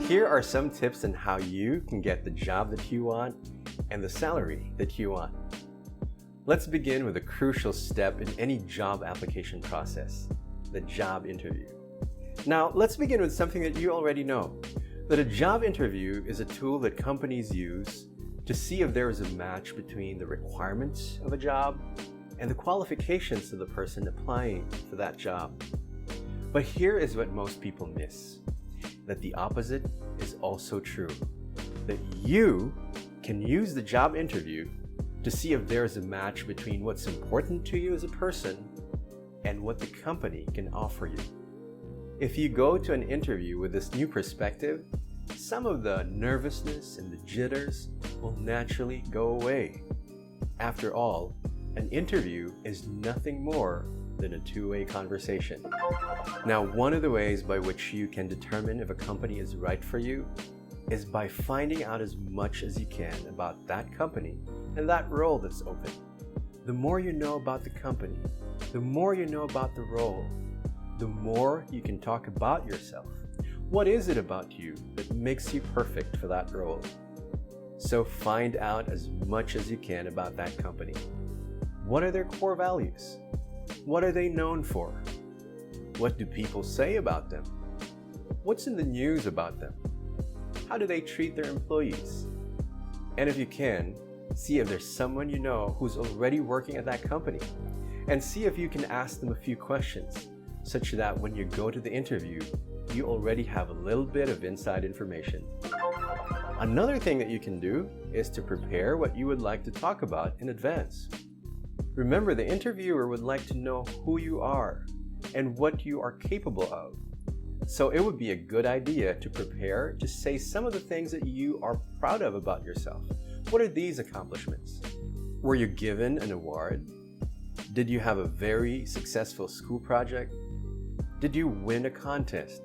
Here are some tips on how you can get the job that you want and the salary that you want. Let's begin with a crucial step in any job application process, the job interview. Now, let's begin with something that you already know, that a job interview is a tool that companies use to see if there is a match between the requirements of a job and the qualifications of the person applying for that job. But here is what most people miss, that the opposite is also true, that you can use the job interview to see if there is a match between what's important to you as a person and what the company can offer you. If you go to an interview with this new perspective, some of the nervousness and the jitters will naturally go away. After all, an interview is nothing more than a two-way conversation. Now, one of the ways by which you can determine if a company is right for you is by finding out as much as you can about that company and that role that's open. The more you know about the company, the more you know about the role, the more you can talk about yourself. What is it about you that makes you perfect for that role? So find out as much as you can about that company. What are their core values? What are they known for? What do people say about them? What's in the news about them? How do they treat their employees? And if you can, see if there's someone you know who's already working at that company, and see if you can ask them a few questions, such that when you go to the interview, you already have a little bit of inside information. Another thing that you can do is to prepare what you would like to talk about in advance. Remember, the interviewer would like to know who you are and what you are capable of. So it would be a good idea to prepare to say some of the things that you are proud of about yourself. What are these accomplishments? Were you given an award? Did you have a very successful school project? Did you win a contest?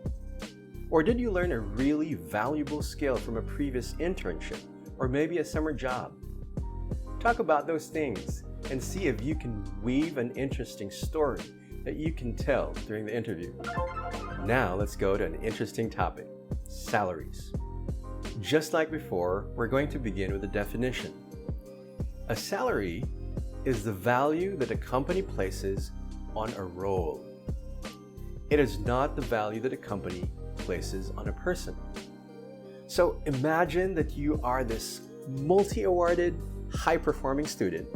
Or did you learn a really valuable skill from a previous internship or maybe a summer job? Talk about those things and see if you can weave an interesting story that you can tell during the interview. Now let's go to an interesting topic, salaries. Just like before, we're going to begin with a definition. A salary is the value that a company places on a role. It is not the value that a company places on a person. So imagine that you are this multi-awarded, high-performing student,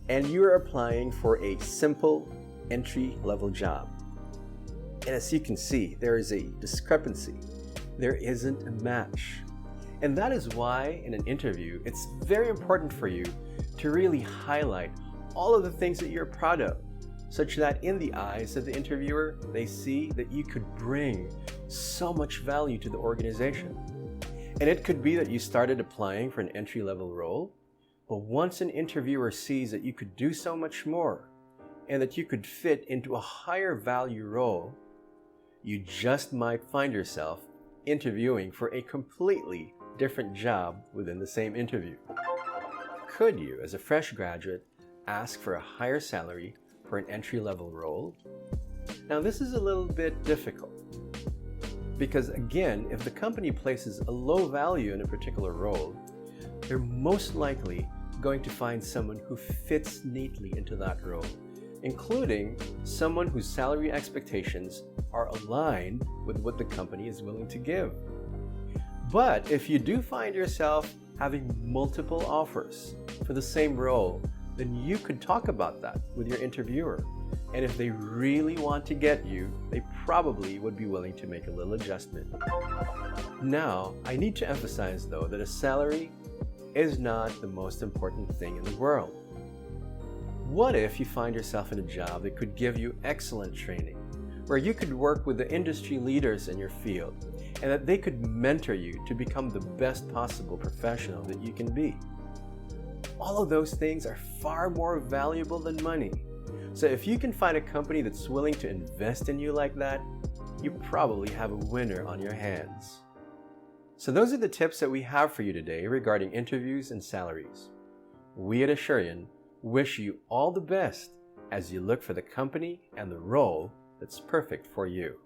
and you are applying for a simple entry-level job. And as you can see, there is a discrepancy. There isn't a match. And that is why in an interview, it's very important for you to really highlight all of the things that you're proud of, such that in the eyes of the interviewer, they see that you could bring so much value to the organization. And it could be that you started applying for an entry-level role, but once an interviewer sees that you could do so much more and that you could fit into a higher value role, you just might find yourself interviewing for a completely different job within the same interview. Could you, as a fresh graduate, ask for a higher salary for an entry-level role? Now, this is a little bit difficult because, again, if the company places a low value in a particular role, they're most likely going to find someone who fits neatly into that role, including someone whose salary expectations are aligned with what the company is willing to give. But if you do find yourself having multiple offers for the same role, then you could talk about that with your interviewer. And if they really want to get you, they probably would be willing to make a little adjustment. Now, I need to emphasize though that a salary is not the most important thing in the world. What if you find yourself in a job that could give you excellent training, where you could work with the industry leaders in your field, and that they could mentor you to become the best possible professional that you can be? All of those things are far more valuable than money. So if you can find a company that's willing to invest in you like that, you probably have a winner on your hands. So those are the tips that we have for you today regarding interviews and salaries. We at 𝘒𝘠𝘯𝘕 wish you all the best as you look for the company and the role that's perfect for you.